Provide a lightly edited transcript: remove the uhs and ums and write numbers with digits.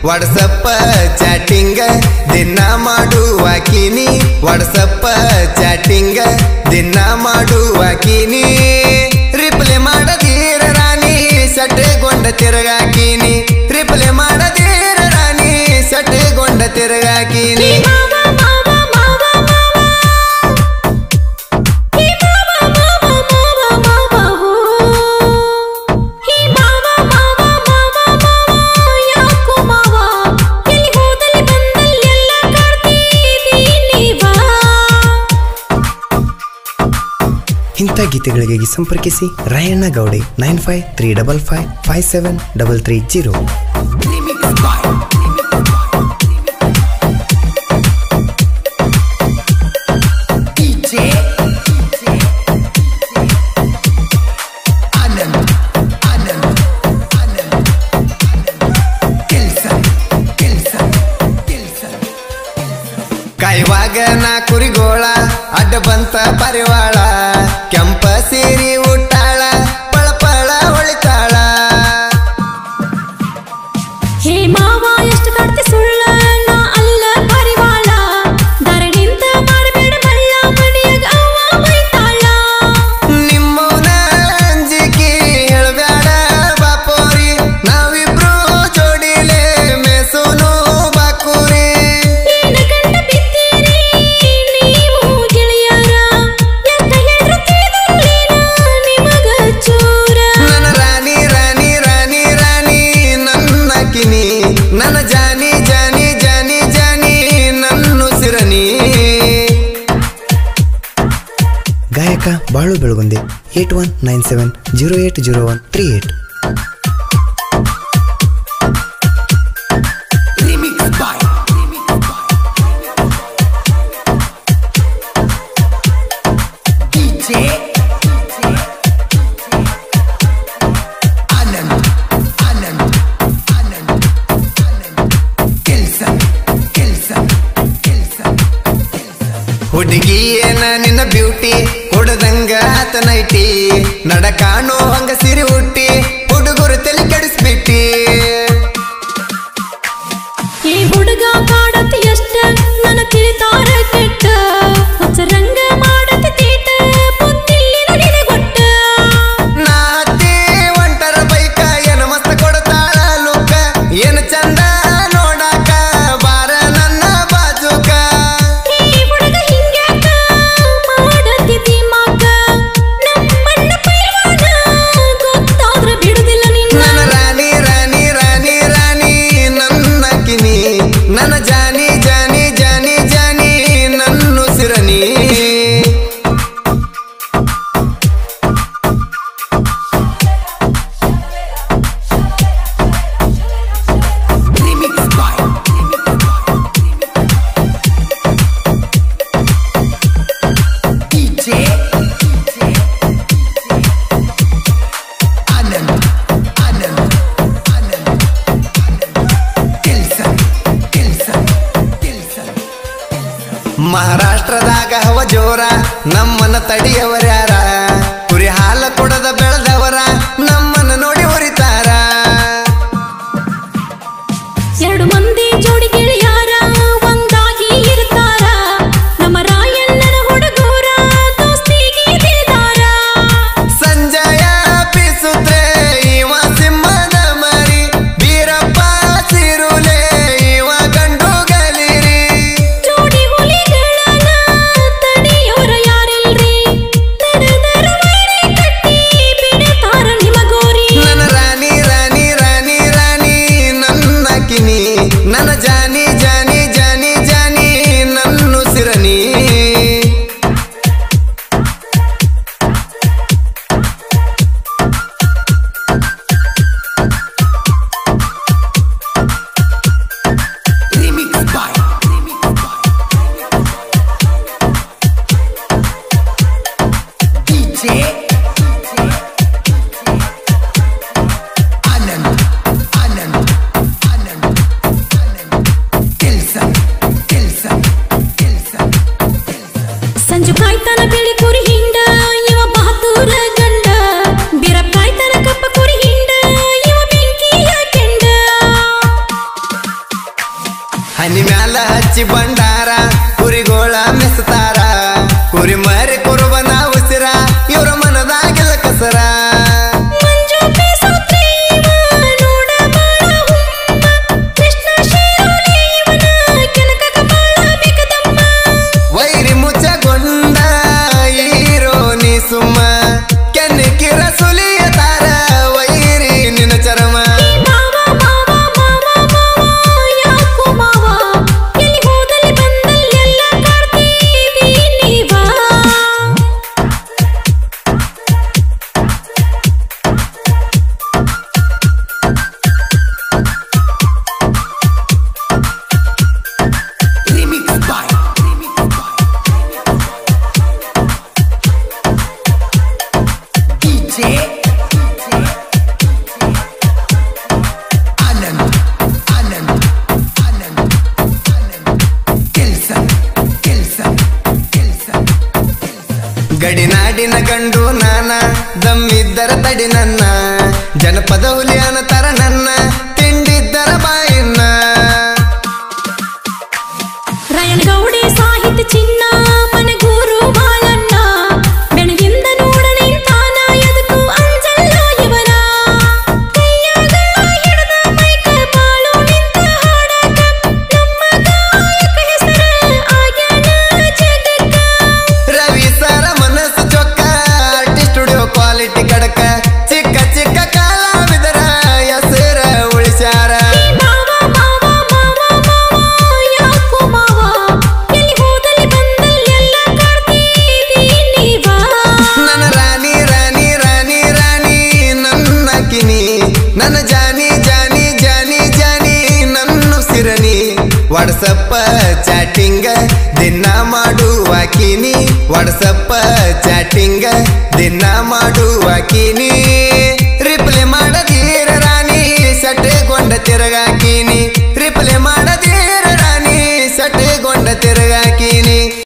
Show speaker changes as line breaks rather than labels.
WhatsApp ಚಾಟಿಂಗ ದಿನ ಮಾಡುವಾಕಿನಿ WhatsApp ಚಾಟಿಂಗ ದಿನ ಮಾಡುವಾಕಿನಿ reply ಮಾಡದೀರ ರಾಣಿ ಸಟೆಗೊಂಡ ತಿರುಗಾಕಿನಿ reply ಮಾಡದೀರ ರಾಣಿ ಸಟೆಗೊಂಡ ತಿರುಗಾಕಿನಿ
ಇಂಥ ಗೀತೆಗಳಿಗಾಗಿ ಸಂಪರ್ಕಿಸಿ ರಾಯಣ್ಣ ಗೌಡೆ 9535557330.
ಕಾಯುವಾಗ ನಾ ಕುರಿಗೋಳ ಅಡ್ಡ ಬಂತ ಪರಿವಾಳ ಕೆಂಪ ಸೀರಿ ಉಟ್ಟಾಳ ಪಳಪಳ ಹೊಳಿತಾಳ
ಹೇ ಮಾವ ಎಷ್ಟು ಕಡ್ತಿ ಸುಳ್ಳ ನಾ ಅಲ್ಲ ಪರಿವಾಳ ಧರಣಿಂದ ಮಾಡಬೇಡ ಮಳ್ಳ ಮನೆಯಾಗ ಅವ್ವ ಬೈತಾಳ
ನಿಮ್ಮವನ ಅಂಜಿಕೆ ಹೇಳಬೇಡ ಬಾಪೋರಿ ನಾವಿಬ್ರು ಜೋಡಿಲೆ ಮೆಸೋನು ಬಾಕೂರಿ
ಏನ ಗಂಡ ಬಿದ್ದೀರಿ ನೀವು ಗೆಳೆಯರ ಎಷ್ಟ ಹೇಳ್ರು ತಿಳಿದಿರ್ಲಿಲ್ಲ ನಿಮಗ ಚೂರ
ನನ್ನ ರಾಣಿ ರಾಣಿ ರಾಣಿ ರಾಣಿ ನನ್ನ ಕಿನಿ ನನ್ನ ಜಾನಿ ಜಾನಿ ಜಾನಿ ಜಾನಿ ನನ್ನ ಸಿರನಿ
ಗಾಯಕ ಬಾಳು ಬೆಳಗುಂದೆ 8197080138.
ಹುಡುಗಿ ಏನ ನಿನ್ನ ಬ್ಯೂಟಿ ಹೊಡದಂಗ ಆತ ನೈಟಿ ನಡಕಾಣೋ ಹಂಗ ಸಿರಿ ಹುಟ್ಟಿ ಹುಡುಗರು ತಲೆ ಕೆಡಿಸ್ಬಿಟ್ಟಿ
ಈ ಹುಡುಗ ಕಾಡತಿ ಎಷ್ಟ ನನ್ನ ತಿಳಿತಾರ ಕೆಟ್ಟ ಹುಚ್ಚರಂಗ ಮಾಡತಿ ತೀಟ ಬುದ್ಧಿಲ್ಲಿನ ನಿನಗೊಟ್ಟ
ನಾತಿ ಒಂಟರ ಬೈಕ ಏನ ಮಸ್ತ ಕೊಡ್ತಾಳ ಲುಕ್ಕ ಏನ ಚಂದ ನೋಡಾಕ ಬಾರ ನನ್ನ ಬಾಜುಕ
ಈ ಹುಡುಗ ಹಿಂಗ್ಯಾಕ ಮಾಡತಿ ದಿಮಾಕ ನಮ್ಮಣ್ಣ ಪೈಲ್ವಾನ ಗೊತ್ತಾದ್ರ ಬಿಡುದಿಲ್ಲ ನಿನ್ನ
ನನ್ನ ರಾಣಿ ರಾಣಿ ರಾಣಿ ರಾಣಿ ನನ್ನ ಕಿನಿ ನನ್ನ ಜಾನಿ ಜಾನಿ ಜಾನಿ ಜಾನಿ ನನ್ನ ಸಿರನಿ ಮಹಾರಾಷ್ಟ್ರದಾಗ ಹವ ಜೋರ ನಮ್ಮನ್ನ ತಡಿಯವರ್ಯಾರ ಕುರಿ ಹಾಲ ಕೊಡದ ಬೆಳೆದವರ ನಮ್ಮನ್ನ ನೋಡಿ ಹೊರಿತಾರ
ಎರಡು ಮಂದಿ ಜೋಡಿ ಗೆಳೆಯಾರ ಒಂದಾಗಿ ಇರ್ತಾರ ನಮ್ಮ ರಾಯಣ್ಣನ ಹುಡುಗೂರ ದೋಸ್ತಿಗೆ ತಿಳಿದಾರ
ಸಂಜಯ ಪಿಸುತ್ರೆ ಇವ ಸಿಂಹದ ಮರಿ ಬೀರಪ್ಪ ಸಿರುಲೆ ಇವ ಗಂಡು ಗಲಿರಿ
ಜೋಡಿ ಹುಲಿಗಳನ್ನ ತಡಿಯೋರ ಯಾರಿಲ್ರಿ
ಹಚ್ಚಿ ಬಂಡಾರ ಕುರಿಗೋಳ ಮೆಸ್ತಾರ ಕುರಿ ಮರಿ ಕುರುಬನ ಉಸಿರ ಇವ್ರ ಮನದಾಗೆಲ್ಲ ಕಸರ ವೈರಿ ಮುಚ್ಚಗೊಂಡ ಈರೋ ನೀ ಸುಮ್ಮ ಕೆನ್ನಿಕಿರ ಸುಲಿಯತಾರ ವೈರಿ ನಿನ್ನ ಚರಮ ಗಡಿನಾಡಿನ ಗಂಡು ನಾನ ದಮ್ಮಿದ್ದರ ತಡಿ ನನ್ನ ಜನಪದ ಹುಲಿ ಅನ್ನತರ ನನ್ನ ತಿಂಡಿದ್ದರ ಬಾಯಿನ್ನ
ರಾಯಣಗೌಡಿ ಸಾಹಿತ್ಯ ಚಿನ್ನ ಮನೆಗೂರು ಬಾಳಣ್ಣ ಬೆಳಗಿಂದ ನೋಡ ನಿಂತಾನ ಎದಕ್ಕೂ ಅಂಜಲ್ಲ ಇವನ ಕೈಯಾಗ ಹಿಡಿದ ಮೈಕ ಬಾಳು ನಿಂತ ಹಾಡಕ ನಮ್ಮ ಗಾಯಕ ಹೆಸರ ಆಗ್ಯಾನ ಜಗಕ್ಕ
ರವಿ ಸರ ಮನಸ್ಸು ಚೊಕ್ಕ ಆರ್ಟಿಸ್ಟ್ ಸ್ಟುಡಿಯೋ ಕ್ವಾಲಿಟಿ ಕಡಕ ಚಿಕ್ಕ ಚಿಕ್ಕ ಕಲಾವಿದರ ಹೆಸರ ಉಳಿಸ್ಯಾರ ನನ್ನ ರಾಣಿ ರಾಣಿ ರಾಣಿ ರಾಣಿ ನನ್ನ ಕಿನಿ ನನ್ನ ಜಾನಿ ಜಾನಿ ಜಾನಿ ಜಾನಿ ನನ್ನ ಸಿರಣಿ ವಾಟ್ಸಪ್ಪ ಚಾಟಿಂಗ ದಿನ ಮಾಡುವ ಕಿನಿ ವಾಟ್ಸಪ್ಪ ಚಾಟಿಂಗ ದಿನ ಮಾಡುವ ಕಿನಿ